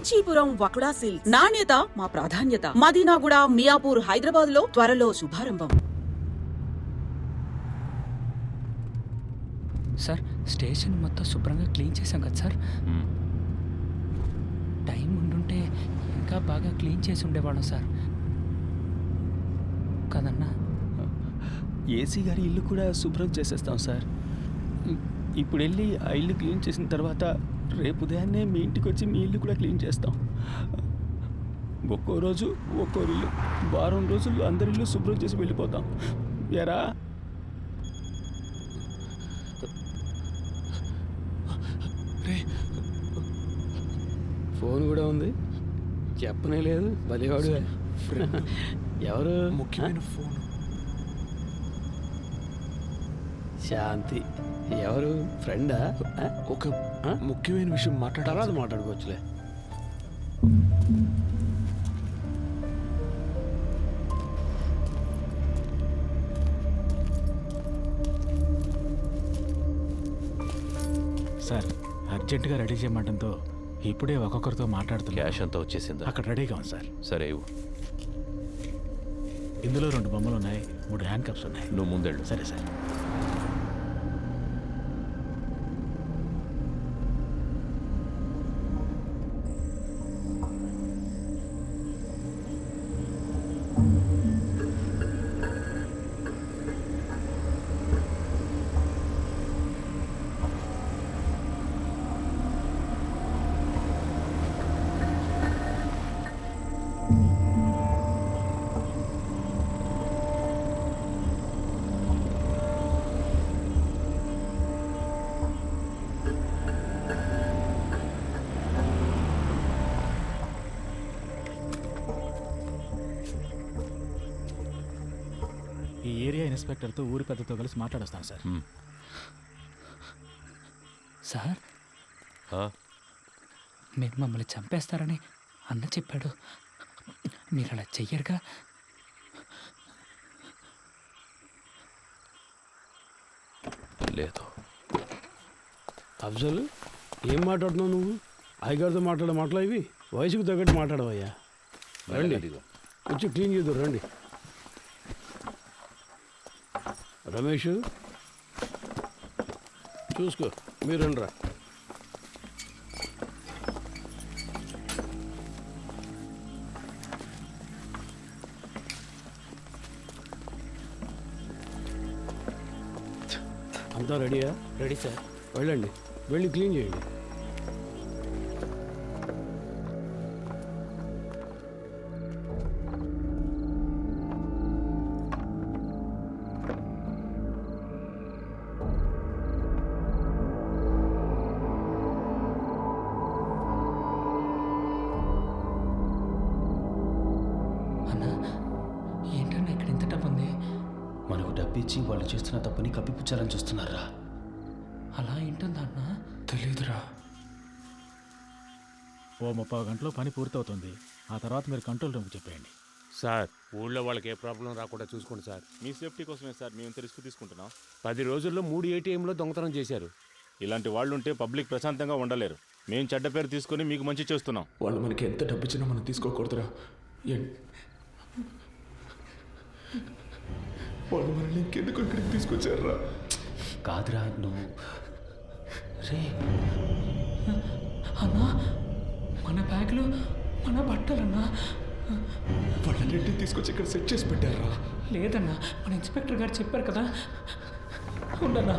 Kanchipuram వకుడా silks. నాణ్యత మా ప్రాధాన్యత. మదీనాగూడ, మియాపూర్, హైదరాబాద్ లో త్వరలో శుభారంభం. సార్, స్టేషన్ మొత్తం శుభ్రంగా క్లీన్ చేశాం కదా సార్. టైం ఉండుంటే ఇంకా బాగా క్లీన్ చేసి ఉండేవాళ్ళం సార్ కదన్నా. ఏసీ గారి ఇల్లు కూడా శుభ్రం చేసేస్తాం సార్. ఇప్పుడు వెళ్ళి ఆ ఇల్లు క్లీన్ చేసిన తర్వాత రేపు ఉదయాన్నే మీ ఇంటికి వచ్చి మీ ఇల్లు కూడా క్లీన్ చేస్తాం. ఒక్కో రోజు ఒక్కో ఇల్లు, వారం రోజుల్లో అందరి ఇల్లు శుభ్రం చేసి వెళ్ళిపోతాం. ఎరా ఫోన్ కూడా ఉంది, చెప్పనే లేదు. భలేవాడు. ఎవరు? ముఖ్యమైన ఫోన్. శాంతి. ఎవరు? ఫ్రెండా? ఒక ముఖ్యమైన విషయం తర్వాత మాట్లాడుకోవచ్చులే. సార్, అర్జెంటుగా రెడీ చేయమంటంతో ఇప్పుడే ఒక్కొక్కరితో మాట్లాడుతున్నా. క్యాష్ అంతా వచ్చేసిందా? అక్కడ రెడీగా ఉంది సార్. సరే ఇవ్వు. ఇందులో 2 బొమ్మలు ఉన్నాయి, 3 హ్యాండ్ కప్స్ ఉన్నాయి. నువ్వు ముందెళ్ళు. సరే సార్. ఈ ఏరియా ఇన్స్పెక్టర్తో ఊరి పెద్దతో కలిసి మాట్లాడొస్తాను సార్. సార్, మీరు మమ్మల్ని చంపేస్తారని అన్న చెప్పాడు. మీరు అలా చెయ్యరుగా? లేదు. అఫ్జల్, ఏం మాట్లాడుతున్నావు నువ్వు? అయ్యగారితో మాట్లాడే మాటలు ఇవి? వయసుకు తగ్గట్టు మాట్లాడవయ్యా. రండి, వచ్చి క్లీన్ చేద్దాం. రండి. రమేష్, చూసుకో. మీరు రండిరా. అంతా రెడీయా? Ready sir. వెళ్ళండి, వెళ్ళి క్లీన్ చేయండి. ఏంటన్నా ఇక్కడ ఇంత డబ్బు ఉంది? మనకు డబ్బిచ్చి వాళ్ళు చేస్తున్న తప్పుని కప్పిపుచ్చాలని చూస్తున్నారా? అలా ఏంటుందా అన్న? తెలీదురా. ఓ 30 గంటలో పని పూర్తవుతుంది. ఆ తర్వాత మీరు కంట్రోల్ రూమ్కి చెప్పేయండి. సార్, ఊళ్ళో వాళ్ళకి ఏ ప్రాబ్లం రాకుండా చూసుకోండి సార్. మీ సేఫ్టీ కోసమే సార్ మేము ఇంత రిస్క్ తీసుకుంటున్నాం. 10 రోజుల్లో 3 ATMలో దొంగతనం చేశారు. ఇలాంటి వాళ్ళు ఉంటే పబ్లిక్ ప్రశాంతంగా ఉండలేరు. మేము చెడ్డ పేరు తీసుకొని మీకు మంచి చేస్తున్నాం. వాళ్ళు మనకి ఎంత డబ్బు ఇచ్చినా మనం తీసుకోకూడదురా. వాళ్ళు మనల్ని ఇంకెందుకు ఇక్కడికి తీసుకొచ్చారా? కాదురా నువ్వు. రే అన్నా, మన బ్యాగులు, మన బట్టలన్నా. వాళ్ళన్నింటినీ తీసుకొచ్చి ఇక్కడ సెట్ చేసి పెట్టారా? లేదన్నా, మన ఇన్స్పెక్టర్ గారు చెప్పారు కదా. ఉండన్నా,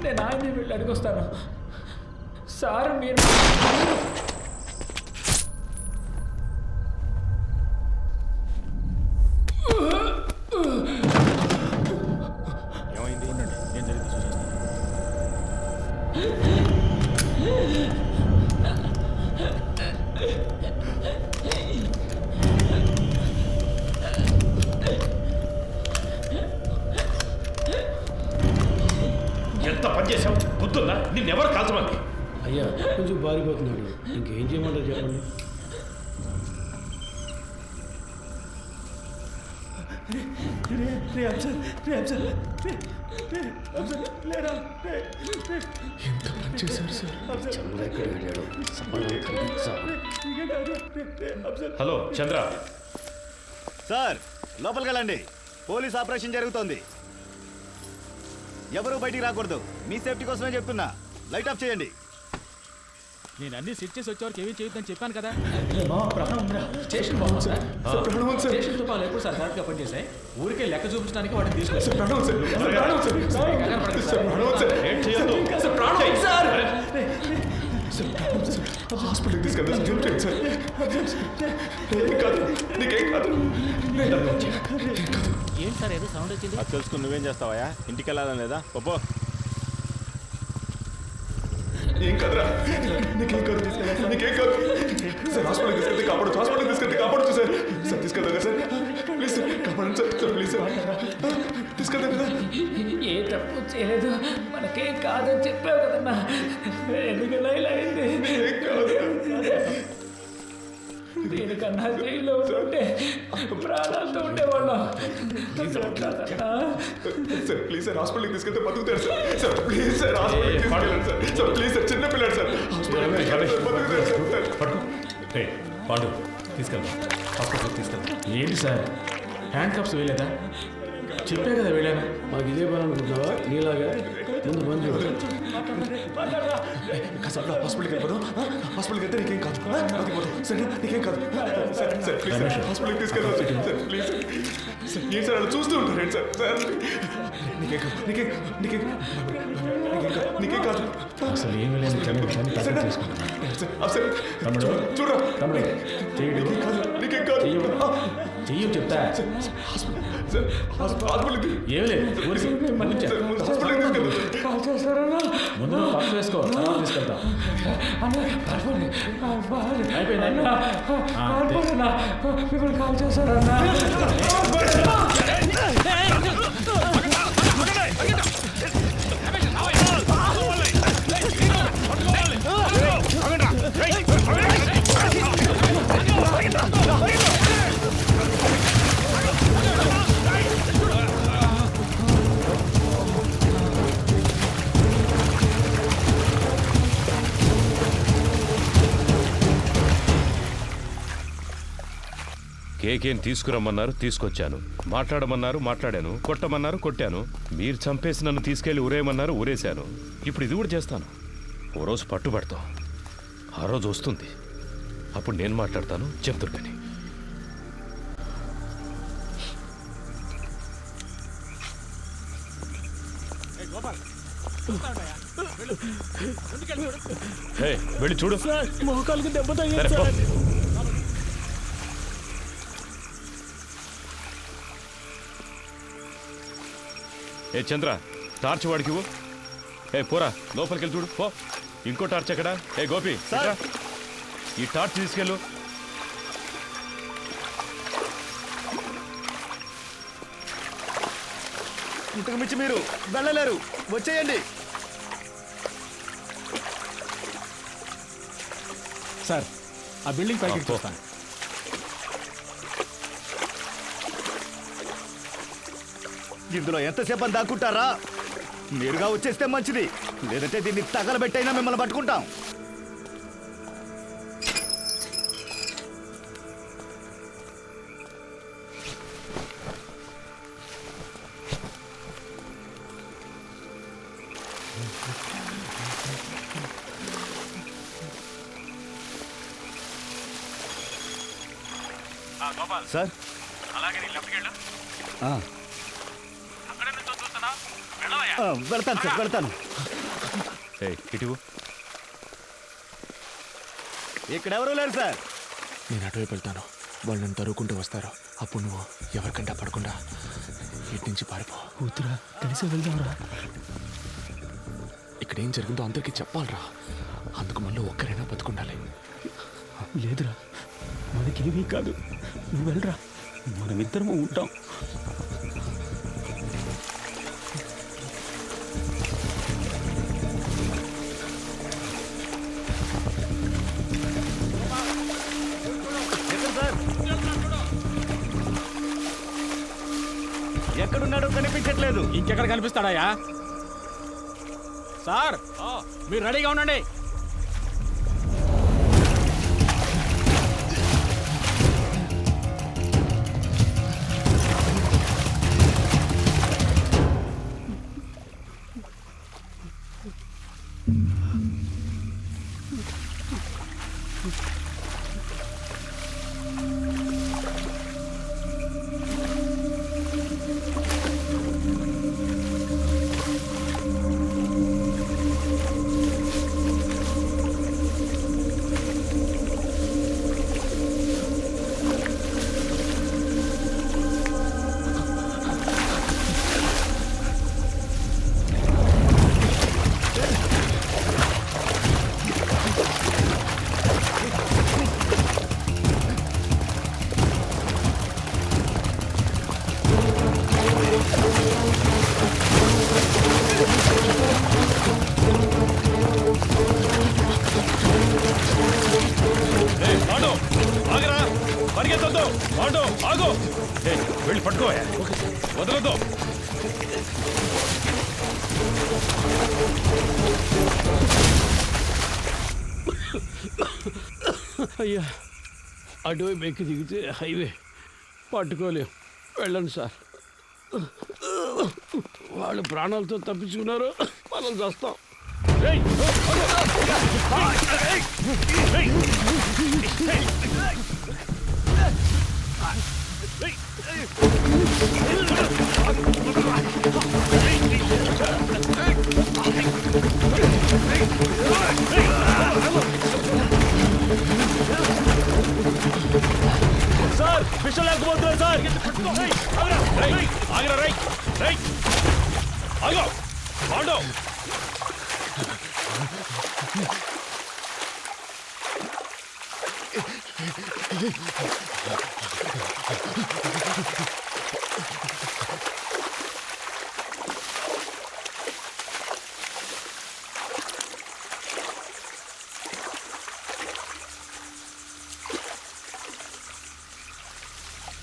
నేను ఆయనే వెళ్ళి అడిగొస్తాను. సార్, మీరు ఏమైంది? ఉండండి, నేను జరిగింది చూసేస్తాను. ఎంత పని చేసావు? గుర్తుందా? నిన్నెవరు కాల్చమంది? అయ్యా, కొంచెం బారిపోతున్నాడు. ఇంకేం చేయమంటారు చెప్పండి. ఎంత పని చేశారు సార్? చంద్ర ఎక్కడ వెళ్ళాడు? హలో చంద్ర, సార్ లోపలికి వెళ్ళండి. పోలీస్ ఆపరేషన్ జరుగుతోంది. ఎవరు బయటికి రాకూడదు. మీ సేఫ్టీ కోసమే చెప్తున్నా. లైట్ ఆఫ్ చేయండి. నేను అన్ని సెట్ చేసి వచ్చేవారికి ఏమీ చేయొద్దని చెప్పాను కదా. స్టేషన్ బాగుంది సార్. స్టేషన్ తుపాలు ఎప్పుడు సార్ కరెక్ట్గా పనిచేసాయి. ఊరికే లెక్క చూపించడానికి వాటిని తీసుకొచ్చారు. హాస్పిటల్కి తీసుకెళ్తాను సార్. ఏం కాదు, నీకేం కాదు. ఏంటి సార్ ఏదో సౌండ్ వచ్చింది? అది తెలుసుకుని నువ్వేం చేస్తావా? ఇంటికి వెళ్ళాలని లేదా? పప్పు ఏం కాదురా, నీకేం కాదు. నీకేం కాదు సార్. హాస్పిటల్కి తీసుకెళ్తే కాపాడచ్చు. హాస్పిటల్కి తీసుకెళ్తే కాపాడచ్చు సార్. సార్ తీసుకెళ్తాం కదా సార్. ప్లీజ్ సార్, కాపాడండి సార్. సార్ ప్లీజ్ సార్, తీసుకెళ్తాం కదా. ఏ తప్పు చేయలేదు, మనకేం కాదని చెప్పావు కదన్నా. ఎందుకన్నా ఇలా అయింది? ఏం కాదు. దీనికన్నా జైల్లో ఉంటే ప్రాణాలతో ఉండేవాళ్ళం. సార్ ప్లీజ్ సార్, హాస్పిటల్కి తీసుకెళ్తే బతుకుతారు సార్. సార్ ప్లీజ్ సార్, హాస్పిటల్కి తీసుకెళ్ళండి సార్. సార్ ప్లీజ్ సార్, చిన్న పిల్లలు సార్. హాస్పిటల్కి తీసుకెళ్ళండి సార్, బతుకుతారు సార్. పాండు తీసుకెళ్దాం, హాస్పిటల్కి తీసుకెళ్దాం. ఏంటి సార్ హ్యాండ్ కప్స్ వేయలేదా? చెప్పే కదా వెళ్ళాను. మాకు ఇదే పని అనుకుంటున్నావా? నీలాగా ముందు పని చూడు. కాసేపు హాస్పిటల్కి వెళ్ళిపోదాం. హాస్పిటల్కి వెళ్తే నీకేం కాదు, బతికిపోతాం. సరే నీకేం కాదు. సార్ సార్ ప్లీజ్ సార్, హాస్పిటల్కి తీసుకెళ్దాం sir. Sir please sir. Sir ఏంటి సార్ అలా చూస్తూ ఉంటారు ఏంటి సార్? సార్ నీకేం కాదు, నీకేం నీకేం నీకేం కాదు. అసలు ఏమీ లేదు. సార్ సార్ చూడరా, నీకేం కాదు, నీకేం కాదు. చెయ్యి చెప్తా. సార్ హాస్పిటల్కి ఏం లేదు ఊరికి మళ్ళించా. సార్ ముందు హాస్పిటల్కి తీసుకెళ్దాం సార్. ముందు నువ్వు పప్పు వేసుకో, తర్వాత తీసుకెళ్తాం. అయిపోయింది. మిమ్మల్ని కాల్ చేశారన్నా. కేకేం తీసుకురమ్మన్నారు, తీసుకొచ్చాను. మాట్లాడమన్నారు, మాట్లాడాను. కొట్టమన్నారు, కొట్టాను. మీరు చంపేసి నన్ను తీసుకెళ్లి ఊరేయమన్నారు, ఊరేశాను. ఇప్పుడు ఇది కూడా చేస్తాను. ఓ రోజు పట్టుబడతాం. ఆ రోజు వస్తుంది, అప్పుడు నేను మాట్లాడతాను. చెప్తారు కానీ వెళ్ళి చూడు. మోకాళ్ళకి దెబ్బ సరే, తగిలింది పో. సార్. ఏ చంద్ర, టార్చ్ వాడికి ఇవ్వు. ఏ పోరా, లోపలికి వెళ్ళి చూడు. పో. ఇంకో టార్చ్ ఎక్కడ? ఏ గోపి, ఇట్రా. ఈ టార్చ్ తీసుకెళ్ళు. ఇంతకు మించి మీరు వెళ్ళలేరు. వచ్చేయండి. సార్ ఆ బిల్డింగ్ పైకి పో. చూస్తాను. ఇందులో ఎంతసేపు అని దాక్కుంటారా? మీరుగా వచ్చేస్తే మంచిది, లేదంటే దీన్ని తగలబెట్టైనా మిమ్మల్ని పట్టుకుంటాం. సార్ వెళ్తాను సార్, వెళ్తాను. ఏ ఇటు. ఇక్కడెవరూ లేరు సార్. నేను అటువైపు వెళ్తాను. వాళ్ళు నన్ను తరువుకుంటూ వస్తారు. అప్పుడు నువ్వు ఎవరికంటా పడకుండా ఇటు నుంచి పారిపో. వద్దురా, కలిసి వెళ్దాంరా. ఇక్కడ ఏం జరిగిందో అందరికీ చెప్పాలరా. అందుకు మళ్ళీ ఒక్కరైనా బతుకుండాలి. లేదురా, మనకేమీ కాదు. నువ్వు వెళ్ళరా, మనమిద్దరము ఉంటాం. ఎక్కడున్నాడో కనిపించట్లేదు. ఇంకెక్కడ కనిపిస్తాడాయా? సార్ మీరు రెడీగా ఉండండి. ఆగరా, పరిగెత్తొద్దు. పాండు ఆగు. ఏయ్, వెళ్ళి పట్టుకోయా, వదలొద్దు. అయ్యా అటువైపు ఎక్కి దిగితే హైవే పట్టుకోలేం. వెళ్ళండి సార్. వాళ్ళు ప్రాణాలతో తప్పించుకున్నారు, మనం చేస్తాం. సార్ విషయం లేకపోతున్నారు సార్. ఆగరా, రై రై ఆగో. పాండు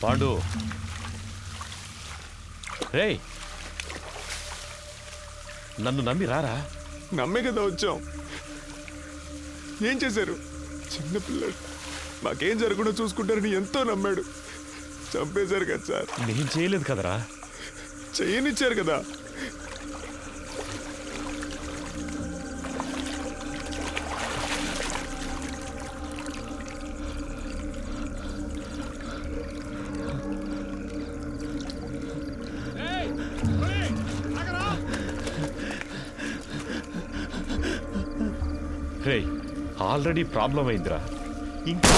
పాండు రేయ్, నన్ను నమ్మి రారా. నమ్మే కదా వచ్చాం. ఏం చేశారు? చిన్నపిల్లడు మాకేం జరగకుండా చూసుకుంటారని ఎంతో నమ్మాడు. చంపేశారు కదా సార్. నేను చేయలేదు కదరా. చేయనిచ్చారు కదా. రేయ్, ఆల్రెడీ ప్రాబ్లం అయిందిరా. ఇంకా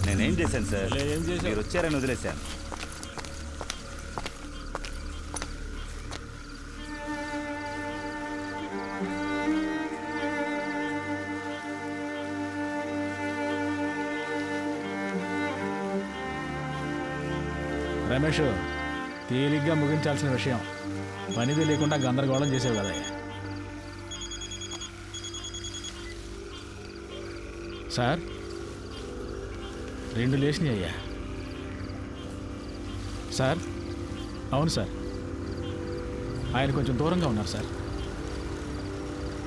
నేనేం చేశాను సార్? మీరు వచ్చారని వదిలేశాను. రమేష్, తేలిగ్గా ముగించాల్సిన విషయం పనిది లేకుండా గందరగోళం చేసేవి కదా. సార్ 2 లేచినాయి అయ్యా. సార్ అవును సార్, ఆయన కొంచెం దూరంగా ఉన్నారు సార్.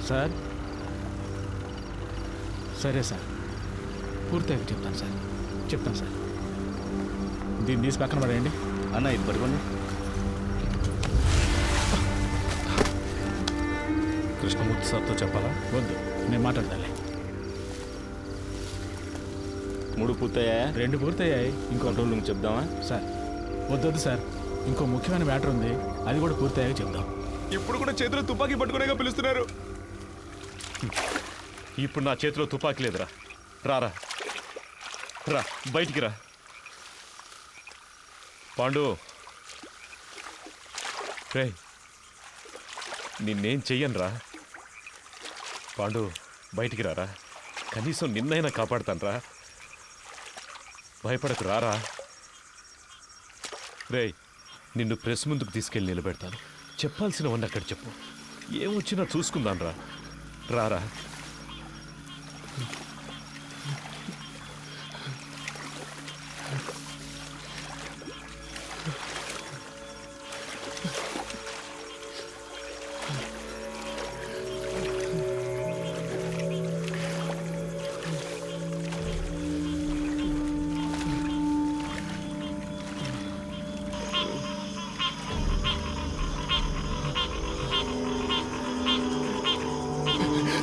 సార్ సరే సార్, పూర్తిగా చెప్తాను సార్, చెప్తాను సార్. దీన్ని తీసి పక్కన పడేయండి. అన్న ఇది పట్టుకోండి. కృష్ణమూర్తి సార్తో చెప్పాలా? వద్దు, నేను మాట్లాడతాలే. 3 పూర్తయ్యాయా? 2 పూర్తయ్యాయి. ఇంకో కంట్రోల్ రూమ్ చెప్దామా? సార్ వద్దొద్దు సార్, ఇంకో ముఖ్యమైన మ్యాటర్ ఉంది, అది కూడా పూర్తయ్యాక చెప్దాం. ఇప్పుడు కూడా చేతిలో తుపాకీ పట్టుకునేగా పిలుస్తున్నారు. ఇప్పుడు నా చేతిలో తుపాకీ లేదురా. రారా, రా బయటికి రా. పాండు రే, నిన్నేం చెయ్యను రా. పాండు బయటికి రారా, కనీసం నిన్నైనా కాపాడుతాను రా. భయపడకు, రారా. రే, నిన్ను ప్రెస్ ముందుకు తీసుకెళ్ళి నిలబెడతాను. చెప్పాల్సినవన్నీ అక్కడ చెప్పు. ఏమొచ్చినా చూసుకుందాను రా. రారా.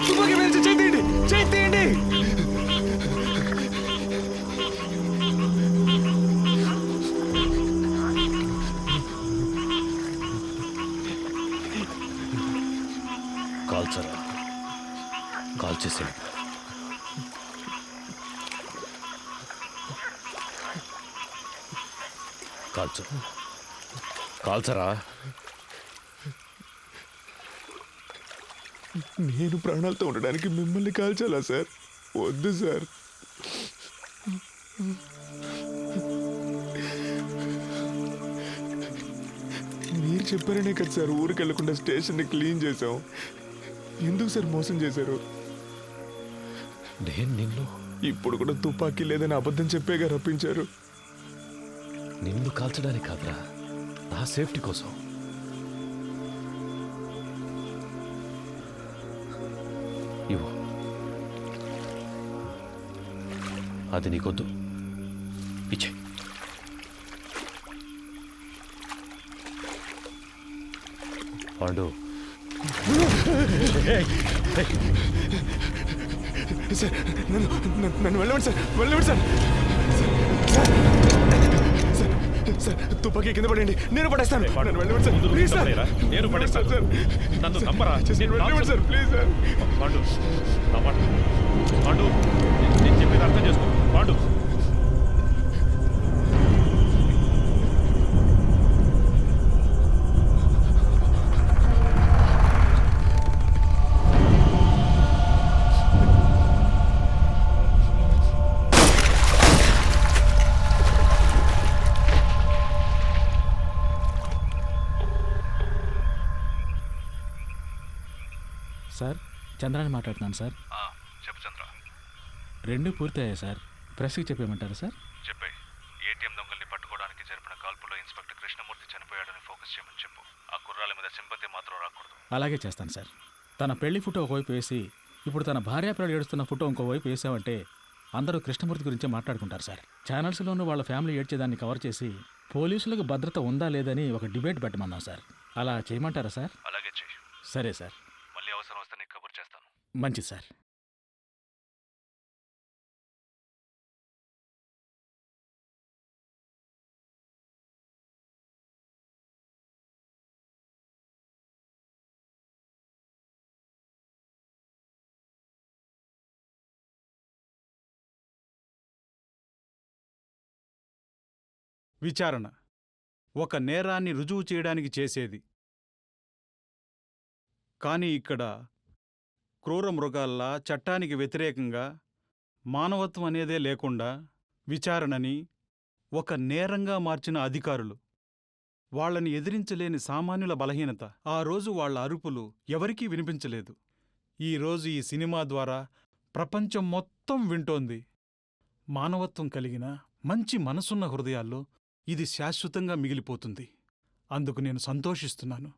తుపాకీ వేసి చేయండి, చేయండి. కాల్చరా, కాల్చేసాడు. కాల్చు, కాల్చరా. నేను ప్రాణాలతో ఉండడానికి మిమ్మల్ని కాల్చాలా సార్? వద్దు సార్. చెప్పారనే కదా సార్ ఊరికి వెళ్లకుండా స్టేషన్ని క్లీన్ చేసాం. ఎందుకు సార్ మోసం చేశారు? నేను నిన్ను ఇప్పుడు కూడా తుపాకీ లేదని అబద్ధం చెప్పేగా రప్పించారు. నిన్ను కాల్చడానికి కాదురా, నా సేఫ్టీ కోసం. ఇవ్వు. అది నీకొద్దు, ఇచ్చే. పాండు, సార్ నన్ను వెళ్ళండి సార్, వెళ్ళండి సార్. సార్ తుపాకీ కింద పడండి, నేను పడేస్తాను. నన్ను వెళ్ళండి సార్, ప్లీజ్ సార్. నేను పడేస్తాను సార్. నన్ను నమ్మరా? వెళ్ళండి సార్, ప్లీజ్ సార్. పాండు, నా మాట. పాండు, నేను చెప్పేది అర్థం చేసుకో. పాండు, సార్, చంద్రాని మాట్లాడుతున్నాను సార్. చెప్పు చంద్ర. 2 పూర్తయ్యాయి సార్. ప్రెస్కి చెప్పేయమంటారా సార్? చెప్పే. ఏటీఎం దొంగల్ని పట్టుకోవడానికి జరిపిన కాల్పులో ఇన్స్పెక్టర్ కృష్ణమూర్తి చనిపోయాడని ఫోకస్ చేయమని చెప్పు. ఆ కుర్రాల మీద సింపతి మాత్రం రాకూడదు. అలాగే చేస్తాను సార్. తన పెళ్లి ఫోటో ఒకవైపు వేసి ఇప్పుడు తన భార్యాపిల్లలు ఏడుస్తున్న ఫోటో ఇంకోవైపు వేసామంటే అందరూ కృష్ణమూర్తి గురించే మాట్లాడుకుంటారు సార్. ఛానల్స్లోనూ వాళ్ళ ఫ్యామిలీ ఏడ్చేదాన్ని కవర్ చేసి పోలీసులకు భద్రత ఉందా లేదని ఒక డిబేట్ పెట్టమన్నాం సార్. అలా చేయమంటారా సార్? అలాగే చెయ్యి. సరే సార్. మళ్ళీ అవసరం వస్తే నీకు కబుర్ చేస్తాను. మంచిది సార్. విచారణ ఒక నేరాన్ని రుజువు చేయడానికి చేసేది. కానీ ఇక్కడ క్రూర మృగాల్లా చట్టానికి వ్యతిరేకంగా మానవత్వం అనేదే లేకుండా విచారణని ఒక నేరంగా మార్చిన అధికారులు, వాళ్లని ఎదిరించలేని సామాన్యుల బలహీనత. ఆ రోజు వాళ్ల అరుపులు ఎవరికీ వినిపించలేదు. ఈరోజు ఈ సినిమా ద్వారా ప్రపంచం మొత్తం వింటోంది. మానవత్వం కలిగిన మంచి మనసున్న హృదయాల్లో ఇది శాశ్వతంగా మిగిలిపోతుంది. అందుకు నేను సంతోషిస్తున్నాను.